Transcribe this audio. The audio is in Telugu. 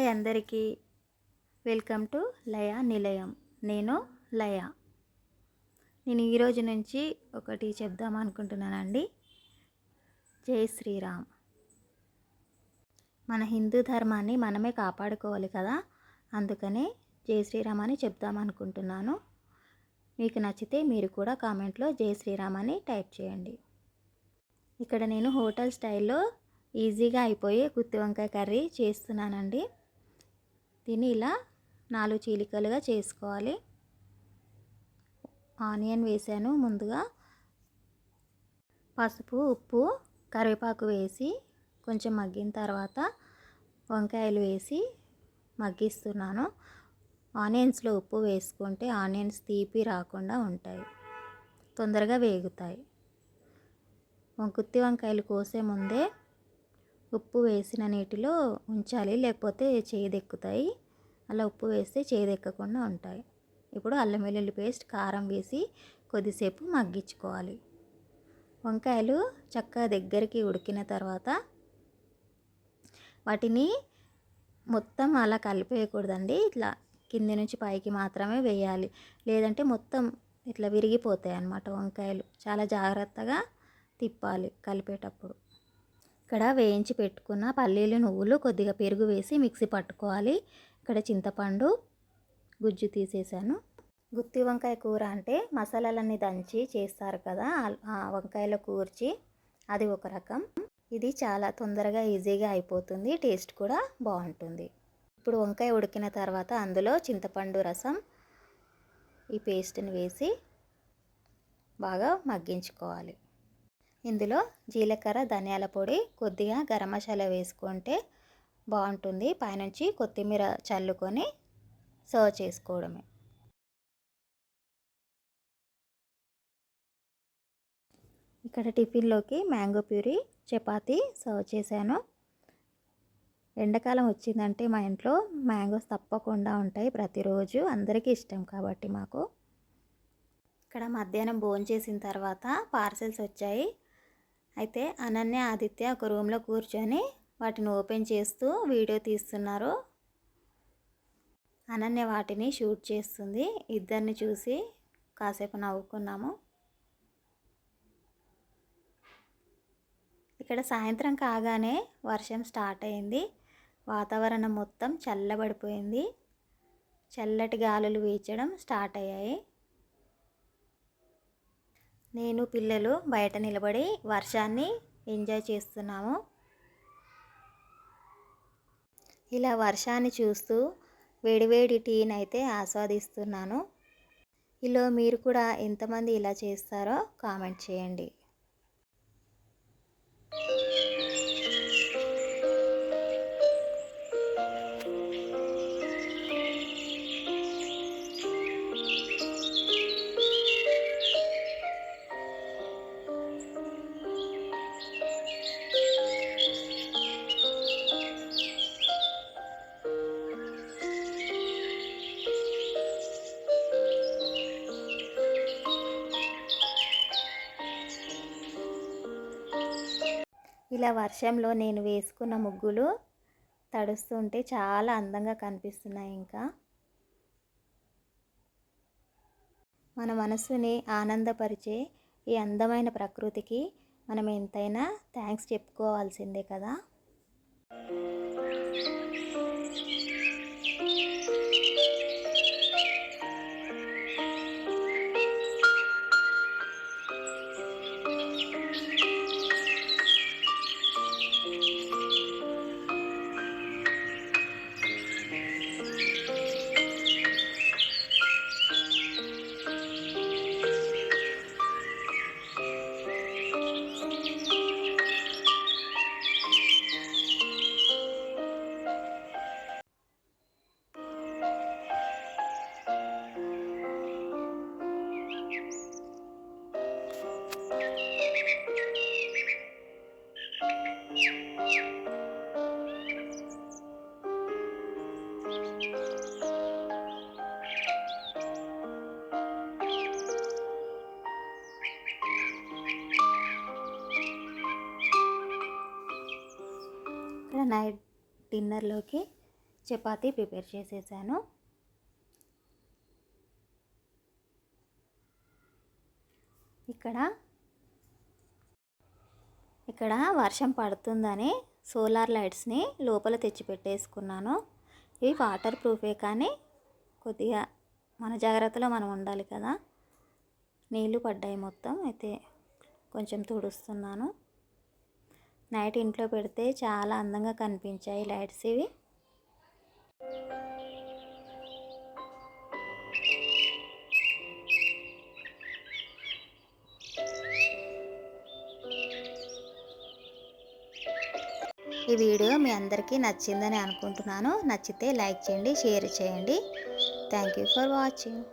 హాయ్ అందరికీ, వెల్కమ్ టు లయ నిలయం. నేను లయ. నేను ఈరోజు నుంచి ఒకటి చెప్దాం అనుకుంటున్నానండి. జై శ్రీరామ్. మన హిందూ ధర్మాన్ని మనమే కాపాడుకోవాలి కదా, అందుకనే జై శ్రీరామ్ అని చెప్దాం అనుకుంటున్నాను. మీకు నచ్చితే మీరు కూడా కామెంట్లో జై శ్రీరామ్ అని టైప్ చేయండి. ఇక్కడ నేను హోటల్ స్టైల్లో ఈజీగా అయిపోయే గుత్తి వంకాయ కర్రీ చేస్తున్నానండి. దీన్ని ఇలా 4 చీలికలుగా చేసుకోవాలి. ఆనియన్ వేసాను. ముందుగా పసుపు, ఉప్పు, కరివేపాకు వేసి కొంచెం మగ్గిన తర్వాత వంకాయలు వేసి మగ్గిస్తున్నాను. ఆనియన్స్లో ఉప్పు వేసుకుంటే ఆనియన్స్ తీపి రాకుండా ఉంటాయి, తొందరగా వేగుతాయి. గుత్తి వంకాయలు కోసే ముందే ఉప్పు వేసిన నీటిలో ఉంచాలి, లేకపోతే చేదెక్కుతాయి. అలా ఉప్పు వేస్తే చేదెక్కకుండా ఉంటాయి. ఇప్పుడు అల్లం వెల్లుల్లి పేస్ట్, కారం వేసి కొద్దిసేపు మగ్గించుకోవాలి. వంకాయలు చక్కగా దగ్గరికి ఉడికిన తర్వాత వాటిని మొత్తం అలా కలిపేయకూడదండి. ఇట్లా కింది నుంచి పైకి మాత్రమే వేయాలి, లేదంటే మొత్తం ఇట్లా విరిగిపోతాయి అన్నమాట వంకాయలు. చాలా జాగ్రత్తగా తిప్పాలి కలిపేటప్పుడు. ఇక్కడ వేయించి పెట్టుకున్న పల్లీలు, నువ్వులు, కొద్దిగా పెరుగు వేసి మిక్సీ పట్టుకోవాలి. ఇక్కడ చింతపండు గుజ్జు తీసేసాను. గుత్తి వంకాయ కూర అంటే మసాలాలన్నీ దంచి చేస్తారు కదా, ఆ వంకాయలో కూర్చి, అది ఒక రకం. ఇది చాలా తొందరగా ఈజీగా అయిపోతుంది, టేస్ట్ కూడా బాగుంటుంది. ఇప్పుడు వంకాయ ఉడికిన తర్వాత అందులో చింతపండు రసం, ఈ పేస్ట్ని వేసి బాగా మగ్గించుకోవాలి. ఇందులో జీలకర్ర, ధనియాల పొడి, కొద్దిగా గరం మసాలా వేసుకుంటే బాగుంటుంది. పైనుంచి కొత్తిమీర చల్లుకొని సర్వ్ చేసుకోవడమే. ఇక్కడ టిఫిన్లోకి మ్యాంగో ప్యూరీ, చపాతీ సర్వ్ చేశాను. ఎండాకాలం వచ్చిందంటే మా ఇంట్లో మ్యాంగోస్ తప్పకుండా ఉంటాయి ప్రతిరోజు, అందరికీ ఇష్టం కాబట్టి మాకు. ఇక్కడ మధ్యాహ్నం భోంచేసిన తర్వాత పార్సెల్స్ వచ్చాయి. అయితే అనన్య, ఆదిత్య ఒక రూమ్లో కూర్చొని వాటిని ఓపెన్ చేస్తూ వీడియో తీస్తున్నారు. అనన్య వాటిని షూట్ చేస్తుంది. ఇద్దరిని చూసి కాసేపు నవ్వుకున్నాము. ఇక్కడ సాయంత్రం కాగానే వర్షం స్టార్ట్ అయింది. వాతావరణం మొత్తం చల్లబడిపోయింది. చల్లటి గాలులు వీచడం స్టార్ట్ అయ్యాయి. నేను, పిల్లలు బయట నిలబడి వర్షాన్ని ఎంజాయ్ చేస్తున్నాము. ఇలా వర్షాన్ని చూస్తూ వేడివేడి టీని అయితే ఆస్వాదిస్తున్నాను. ఇలా మీరు కూడా ఎంతమంది ఇలా చేస్తారో కామెంట్ చేయండి. ఇలా వర్షంలో నేను వేసుకున్న ముగ్గులు తడుస్తుంటే చాలా అందంగా కనిపిస్తున్నాయి. ఇంకా మన మనసుని ఆనందపరిచే ఈ అందమైన ప్రకృతికి మనం ఎంతైనా థ్యాంక్స్ చెప్పుకోవాల్సిందే కదా. నైట్ డిన్నర్లోకి చపాతీ ప్రిపేర్ చేసేసాను. ఇక్కడ వర్షం పడుతుందని సోలార్ లైట్స్ని లోపల తెచ్చి పెట్టేసుకున్నాను. ఇవి వాటర్ ప్రూఫే, కానీ కొద్దిగా మన జాగ్రత్తలో మనం ఉండాలి కదా. నీళ్ళు పడ్డాయి మొత్తం, అయితే కొంచెం తుడుస్తున్నాను. నైట్ ఇంట్లో పెడితే చాలా అందంగా కనిపించాయి లైట్స్ ఇవి. ఈ వీడియో మీ అందరికీ నచ్చిందని అనుకుంటున్నాను. నచ్చితే లైక్ చేయండి, షేర్ చేయండి. Thank you for watching.